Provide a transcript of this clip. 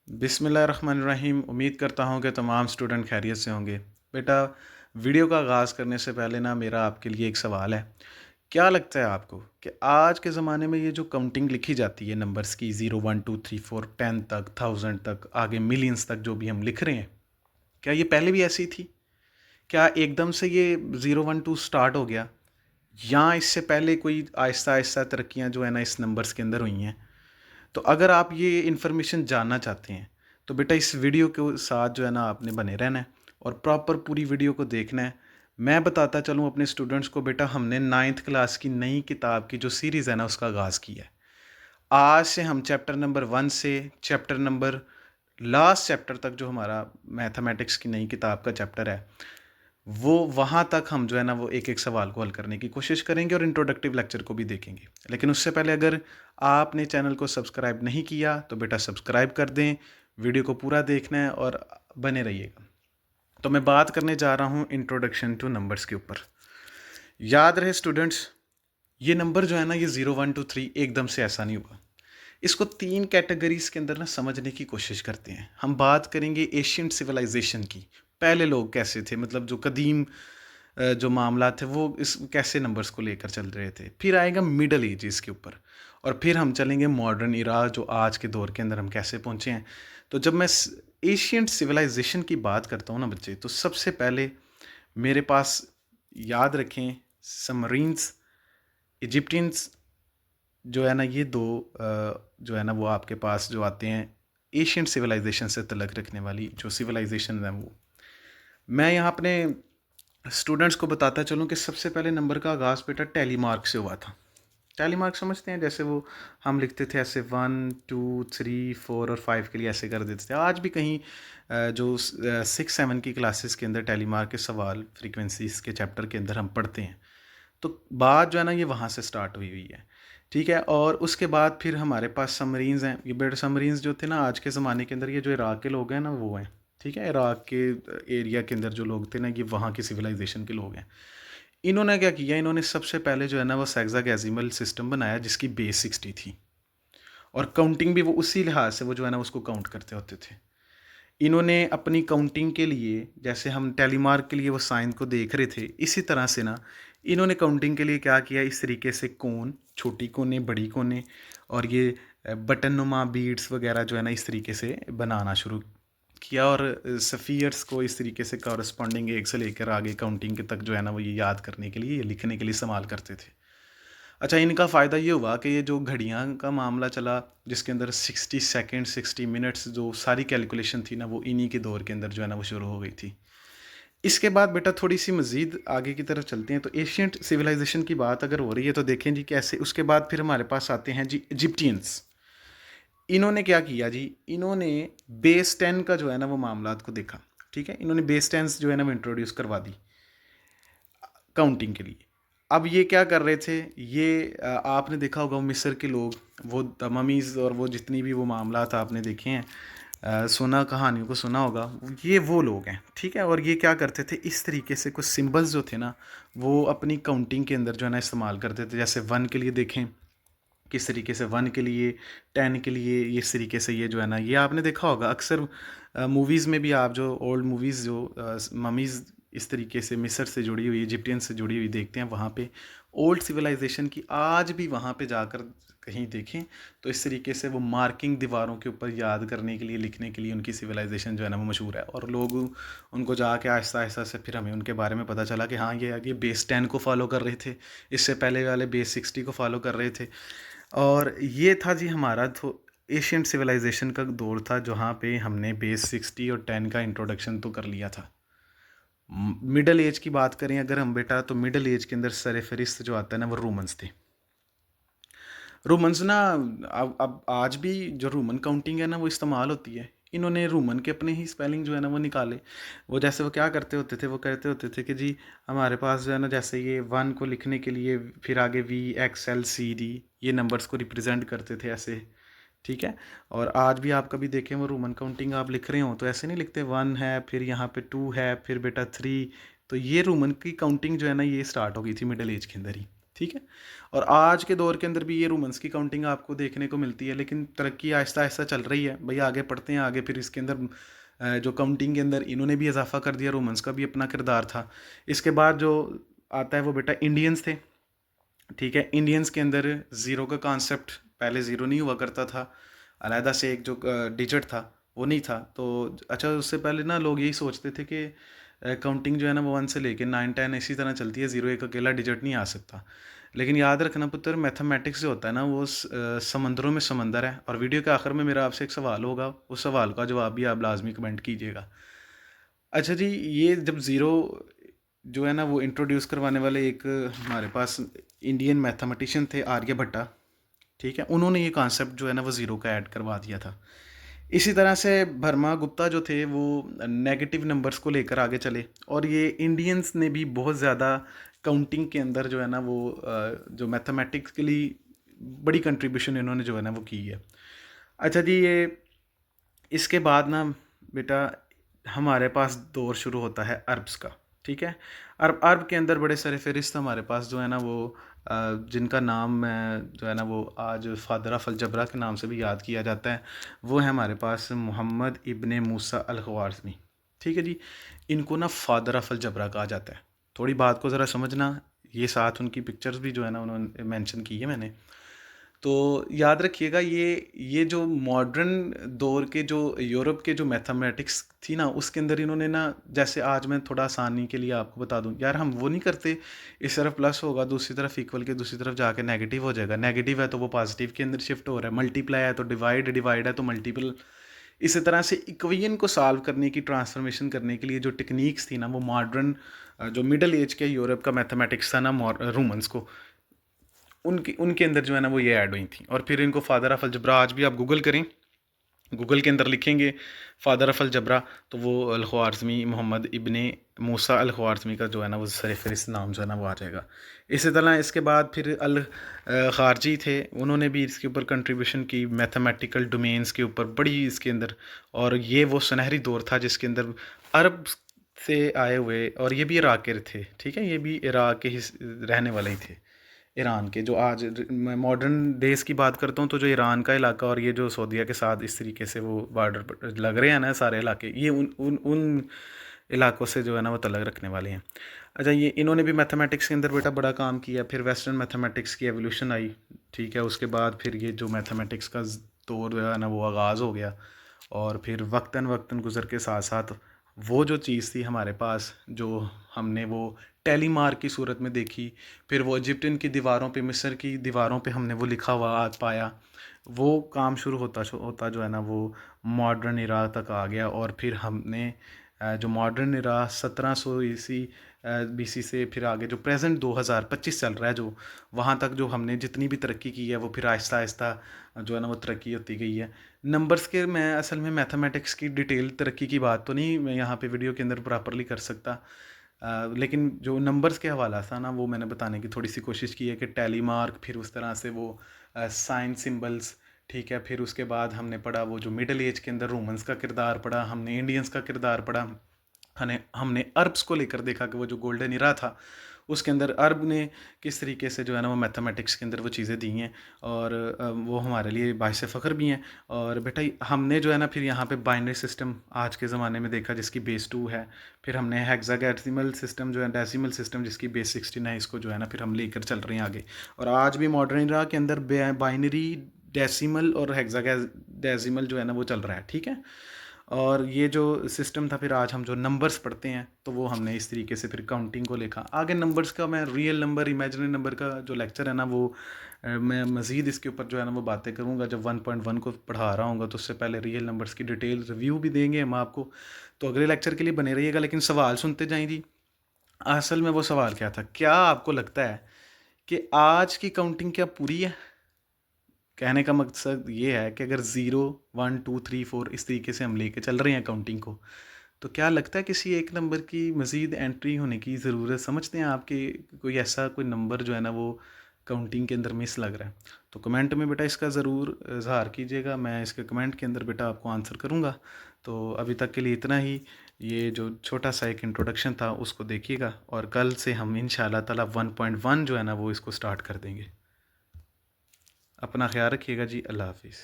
बिस्मिल्लाहिर्रहमानिर्रहीम। उम्मीद करता हूँ कि तमाम स्टूडेंट खैरियत से होंगे। बेटा, वीडियो का आगाज़ करने से पहले ना मेरा आपके लिए एक सवाल है। क्या लगता है आपको कि आज के ज़माने में ये जो काउंटिंग लिखी जाती है नंबर्स की, 0 1 2 3 4 10 तक, 1000 तक, आगे मिलियंस तक जो भी हम लिख रहे हैं, क्या ये पहले भी ऐसी थी? क्या एकदम से ये 0 1 2 स्टार्ट हो गया, या इससे पहले कोई आहिस्ता आहिस्ता तरक्कियाँ जो है ना इस नंबर्स के अंदर हुई हैं? तो अगर आप ये इन्फॉर्मेशन जानना चाहते हैं तो बेटा इस वीडियो के साथ जो है ना आपने बने रहना है और प्रॉपर पूरी वीडियो को देखना है। मैं बताता चलूँ अपने स्टूडेंट्स को, बेटा हमने 9th क्लास की नई किताब की जो सीरीज़ है ना उसका आगाज़ किया है। आज से हम चैप्टर नंबर 1 से चैप्टर नंबर लास्ट चैप्टर तक जो हमारा मैथमेटिक्स की नई किताब का चैप्टर है, वो वहाँ तक हम जो है ना वो एक एक सवाल को हल करने की कोशिश करेंगे और इंट्रोडक्टिव लेक्चर को भी देखेंगे। लेकिन उससे पहले अगर आपने चैनल को सब्सक्राइब नहीं किया तो बेटा सब्सक्राइब कर दें, वीडियो को पूरा देखना है और बने रहिएगा। तो मैं बात करने जा रहा हूँ इंट्रोडक्शन टू नंबर्स के ऊपर। याद रहे स्टूडेंट्स, ये नंबर जो है ना ये 0 1 2 3 एकदम से ऐसा नहीं हुआ। इसको 3 कैटेगरीज के अंदर ना समझने की कोशिश करते हैं। हम बात करेंगे एशियंट सिविलाइजेशन की। पहले लोग कैसे थे, मतलब जो कदीम जो मामला थे वो इस कैसे नंबर्स को लेकर चल रहे थे। फिर आएगा मिडल एजेस के ऊपर और फिर हम चलेंगे मॉडर्न इरा, जो आज के दौर के अंदर हम कैसे पहुँचे हैं। तो जब मैं एशियंट सिविलाइजेशन की बात करता हूँ ना बच्चे, तो सबसे पहले मेरे पास, याद रखें, समरीन्स, इजिप्टियंस जो है ना, ये दो जो है ना वो आपके पास जो आते हैं एशियंट सिविलाइजेशन से तलक रखने वाली जो सिविलाइजेशन है वो। मैं यहाँ अपने स्टूडेंट्स को बताता चलूँ कि सबसे पहले नंबर का आगाज़ बेटा टेलीमार्क से हुआ था। टेलीमार्क समझते हैं, जैसे वो हम लिखते थे ऐसे 1 2 3 4 और 5 के लिए ऐसे कर देते थे। आज भी कहीं जो 6 7 की क्लासेस के अंदर टेलीमार्क के सवाल फ्रीक्वेंसीज के चैप्टर के अंदर हम पढ़ते हैं। तो बात जो है ना ये वहाँ से स्टार्ट हुई हुई है, ठीक है। और उसके बाद फिर हमारे पास सबमरीन्स हैं। ये बेड सबमरीन्स जो थे ना आज के ज़माने के अंदर, ये जो इराक़ के लोग हैं ना वो हैं, ठीक है। इराक़ के एरिया के अंदर जो लोग थे ना, ये वहाँ की सिविलाइजेशन के लोग हैं। इन्होंने क्या किया, इन्होंने सबसे पहले जो है ना वो हेक्साडेसिमल सिस्टम बनाया जिसकी बेस 60 थी और काउंटिंग भी वो उसी लिहाज से वो जो है ना उसको काउंट करते होते थे। इन्होंने अपनी काउंटिंग के लिए, जैसे हम टेलीमार्क के लिए वो साइन को देख रहे थे, इसी तरह से ना इन्होंने काउंटिंग के लिए क्या किया, इस तरीके से कोन, छोटी कोने, बड़ी कोने और ये बटन नुमा बीड्स वगैरह जो है ना इस तरीके से बनाना शुरू किया और सफ़ियर्स को इस तरीके से कॉरस्पॉन्डिंग एक से लेकर आगे काउंटिंग के तक जो है ना वो ये याद करने के लिए, ये लिखने के लिए इस्तेमाल करते थे। अच्छा, इनका फ़ायदा ये हुआ कि ये जो घड़ियाँ का मामला चला, जिसके अंदर 60 सेकंड 60 मिनट्स जो सारी कैलकुलेशन थी ना, वो इन्हीं के दौर के अंदर जो है ना वो शुरू हो गई थी। इसके बाद बेटा थोड़ी सी मज़ीद आगे की तरफ चलते हैं। तो एशियंट सिविलाइजेशन की बात अगर हो रही है तो देखें जी कैसे। उसके बाद फिर हमारे पास आते हैं जी इजिप्टियंस। इन्होंने क्या किया जी, इन्होंने बेस 10 का जो है ना वो मामलात को देखा, ठीक है। इन्होंने बेस 10 जो है ना वो इंट्रोड्यूस करवा दी काउंटिंग के लिए। अब ये क्या कर रहे थे, ये आपने देखा होगा मिस्र के लोग, वो ममीज़ और वो जितनी भी वो मामला था आपने देखे हैं, सुना, कहानियों को सुना होगा, ये वो लोग हैं, ठीक है। और ये क्या करते थे, इस तरीके से कुछ सिंबल्स जो थे ना वो अपनी काउंटिंग के अंदर जो है ना इस्तेमाल करते थे। जैसे 1 के लिए देखें किस तरीके से, 1 के लिए, 10 के लिए इस तरीके से, ये जो है ना ये आपने देखा होगा अक्सर मूवीज़ में भी। आप जो ओल्ड मूवीज़ जो ममीज़ इस तरीके से मिस्र से जुड़ी हुई, इजिप्टियन से जुड़ी हुई देखते हैं, वहाँ पे ओल्ड सिविलाइजेशन की आज भी वहाँ पे जाकर कहीं देखें तो इस तरीके से वो मार्किंग दीवारों के ऊपर याद करने के लिए, लिखने के लिए उनकी सिविलाइजेशन जो है ना वो मशहूर है। और लोग उनको जाके आहिस्ता आहिस्ता से फिर हमें उनके बारे में पता चला कि हाँ ये बेस 10 को फॉलो कर रहे थे, इससे पहले वाले बेस 60 को फॉलो कर रहे थे। और ये था जी हमारा तो एशियंट सिविलाइजेशन का दौर था जहाँ पे हमने बेस 60 और 10 का इंट्रोडक्शन तो कर लिया था। मिडल एज की बात करें अगर हम बेटा, तो मिडल एज के अंदर सर फहरिस्त जो आता है ना वो रोमन्स थे। रोमन्स ना, अब आज भी जो रोमन काउंटिंग है ना वो इस्तेमाल होती है। इन्होंने रोमन के अपने ही स्पेलिंग जो है ना वो निकाले। वो जैसे वो क्या करते होते थे, वो कहते होते थे कि जी हमारे पास जो है ना, जैसे ये 1 को लिखने के लिए फिर आगे VXLCD ये नंबर्स को रिप्रेजेंट करते थे ऐसे, ठीक है। और आज भी आप कभी देखें वो रोमन काउंटिंग आप लिख रहे हो तो ऐसे नहीं लिखते, 1 है फिर यहाँ पे 2 है फिर बेटा 3। तो ये रोमन की काउंटिंग जो है ना ये स्टार्ट हो गई थी मिडल एज के अंदर ही। ठीक है? और आज के दौर के अंदर भी ये रूमन्स की काउंटिंग आपको देखने को मिलती है, लेकिन तरक्की आहिस्ता-आहिस्ता चल रही है। भई आगे पढ़ते हैं, आगे फिर इसके अंदर जो काउंटिंग के अंदर इन्होंने भी इज़ाफ़ा कर दिया, रोमन्स का भी अपना किरदार था। इसके बाद जो आता है वो बेटा इंडियंस थे, ठीक है? इंडियंस के अंदर ज़ीरो का कॉन्सेप्ट, पहले ज़ीरो नहीं हुआ करता था, अलहदा से एक जो डिजिट था, वो नहीं था। तो अच्छा, उससे पहले ना लोग यही सोचते थे कि काउंटिंग जो है ना वो 1 से लेके 9, 10 इसी तरह चलती है, ज़ीरो एक अकेला डिजिट नहीं आ सकता। लेकिन याद रखना पुत्र, मैथमेटिक्स जो होता है ना वो समंदरों में समंदर है। और वीडियो के आखिर में मेरा आपसे एक सवाल होगा, उस सवाल का जवाब भी आप लाजमी कमेंट कीजिएगा। अच्छा जी, ये जब ज़ीरो जो है ना वो इंट्रोड्यूस करवाने वाले एक हमारे पास इंडियन मैथमेटिशियन थे, आर्यभट्टा, ठीक है? उन्होंने ये कॉन्सेप्ट जो है ना वो ज़ीरो का ऐड करवा दिया था। इसी तरह से वर्मा गुप्ता जो थे वो नेगेटिव नंबर्स को लेकर आगे चले, और ये इंडियंस ने भी बहुत ज़्यादा काउंटिंग के अंदर जो है ना वो जो मैथमेटिक्सली बड़ी कंट्रीब्यूशन इन्होंने जो है ना वो की है। अच्छा जी, ये इसके बाद ना बेटा हमारे पास दौर शुरू होता है अरब्स का, ठीक है? अरब अरब के अंदर बड़े सारे फ़हरिस्त हमारे पास जो है ना वो जिनका नाम मैं जो है ना वो आज फादर ऑफ अलजबरा के नाम से भी याद किया जाता है। वो है हमारे पास मोहम्मद इब्ने मूसा अल ख़वारिज़मी, ठीक है जी? इनको ना फादर ऑफ अलजबरा कहा जाता है। थोड़ी बात को ज़रा समझना, ये साथ उनकी पिक्चर्स भी जो है ना उन्होंने मेंशन की है मैंने। तो याद रखिएगा, ये जो मॉडर्न दौर के जो यूरोप के जो मैथमेटिक्स थी ना उसके अंदर इन्होंने ना, जैसे आज मैं थोड़ा आसानी के लिए आपको बता दूं यार, हम वो नहीं करते इस तरफ प्लस होगा, दूसरी तरफ इक्वल के दूसरी तरफ जाके नेगेटिव हो जाएगा, नेगेटिव है तो वो पॉजिटिव के अंदर शिफ्ट हो रहा है, मल्टीप्लाई है तो डिवाइड, डिवाइड है तो मल्टीपल। इसी तरह से इक्वेशन को सॉल्व करने की, ट्रांसफॉर्मेशन करने के लिए जो टेक्निक्स थी ना वो मॉडर्न जो मिडल एज के यूरोप का मैथमेटिक्स था ना, रोमन्स को, उनके उनके अंदर जो है ना वो ये ऐड हुई थी। और फिर इनको फादर ऑफ अलजबरा, आज भी आप गूगल करें, गूगल के अंदर लिखेंगे फादर ऑफ अलजबरा, तो वो अल ख्वारिज़मी, मोहम्मद इब्ने मूसा अल ख्वारिज़मी का जो है ना वो सर-ए-फ़हरिस्त नाम जो है ना वो आ जाएगा। इसी तरह इसके बाद फिर ख़ारजी थे, उन्होंने भी इसके ऊपर कंट्रीब्यूशन की, मैथमेटिकल डोमेन्स के ऊपर बड़ी इसके अंदर। और ये वो सुनहरी दौर था जिसके अंदर अरब से आए हुए, और ये भी इराक के थे, ठीक है? ये भी इराक के रहने वाले ही थे, ईरान के। जो आज मैं मॉडर्न डेज़ की बात करता हूँ तो जो ईरान का इलाका और ये जो सऊदीया के साथ इस तरीके से वो बॉर्डर पर लग रहे हैं ना सारे इलाके, ये उन उन उन इलाकों से जो है ना वो तलग रखने वाले हैं। अच्छा, ये इन्होंने भी मैथमेटिक्स के अंदर बेटा बड़ा काम किया। फिर वेस्टर्न मैथमेटिक्स की एवोल्यूशन आई, ठीक है? उसके बाद फिर ये जो मैथमेटिक्स का दौर जो है ना वो आगाज़ हो गया। और फिर वक्तन वक्तन गुज़र के साथ साथ वो जो चीज़ थी हमारे पास, जो हमने वो टेलीमार की सूरत में देखी, फिर वो इजिप्टियन की दीवारों पे, मिस्र की दीवारों पे हमने वो लिखा हुआ आज पाया, वो काम शुरू होता होता जो है ना वो मॉडर्न इरा तक आ गया। और फिर हमने जो मॉडर्न इरा 1700 ईसी बीसी से फिर आगे जो प्रेजेंट 2025 चल रहा है, जो वहाँ तक जो हमने जितनी भी तरक्की की है वो फिर आहिस्ता आहिस्ता जो है ना वो तरक्की होती गई है। नंबर्स के, मैं असल में मैथमेटिक्स की डिटेल तरक्की की बात तो नहीं मैं यहाँ पे वीडियो के अंदर प्रॉपरली कर सकता, लेकिन जो नंबर्स के हवाला था ना वो मैंने बताने की थोड़ी सी कोशिश की है कि टैली मार्क, फिर उस तरह से वो साइन सिंबल्स, ठीक है? फिर उसके बाद हमने पढ़ा वो जो मिडल एज के अंदर रोमन्स का किरदार पढ़ा, हमने इंडियंस का किरदार पढ़ा, हमने हमने अरब्स को लेकर देखा कि वो जो गोल्डन इरा था उसके अंदर अरब ने किस तरीके से जो है ना वो मैथमेटिक्स के अंदर वो चीज़ें दी हैं। और वो हमारे लिए बाइस फ़ख्र भी हैं। और बेटा हमने जो है ना फिर यहाँ पे बाइनरी सिस्टम आज के ज़माने में देखा जिसकी बेस 2 है। फिर हमने हेक्साडेसिमल सिस्टम जो है, डेसिमल सिस्टम जिसकी बेस 16 है, इसको जो है ना फिर हम लेकर चल रहे हैं आगे। और आज भी मॉडर्न इरा के अंदर बाइनरी, डेसिमल और हेक्साडेसिमल जो है ना वो चल रहा है, ठीक है? और ये जो सिस्टम था, फिर आज हम जो नंबर्स पढ़ते हैं तो वो हमने इस तरीके से फिर काउंटिंग को लिखा। आगे नंबर्स का मैं रियल नंबर, इमेजिनरी नंबर का जो लेक्चर है ना वो मैं मज़ीद इसके ऊपर जो है ना वो बातें करूँगा जब 1.1 को पढ़ा रहा हूँगा, तो उससे पहले रियल नंबर्स की डिटेल रिव्यू भी देंगे हम आपको। तो अगले लेक्चर के लिए बने रहिएगा, लेकिन सवाल सुनते जाएँ जी। असल में वो सवाल क्या था, क्या आपको लगता है कि आज की काउंटिंग क्या पूरी है? कहने का मकसद ये है कि अगर 0, 1, 2, 3, 4 इस तरीके से हम लेके चल रहे हैं काउंटिंग को, तो क्या लगता है किसी एक नंबर की मज़ीद एंट्री होने की ज़रूरत समझते हैं आप, कि कोई ऐसा कोई नंबर जो है ना वो काउंटिंग के अंदर मिस लग रहा है? तो कमेंट में बेटा इसका ज़रूर इज़हार कीजिएगा, मैं इसके कमेंट के अंदर बेटा आपको आंसर करूँगा। तो अभी तक के लिए इतना ही। ये जो छोटा सा एक इंट्रोडक्शन था उसको देखिएगा, और कल से हम इंशाल्लाह ताला 1.1 जो है ना वो इसको स्टार्ट कर देंगे। अपना ख्याल रखिएगा जी। अल्लाह हाफिज़।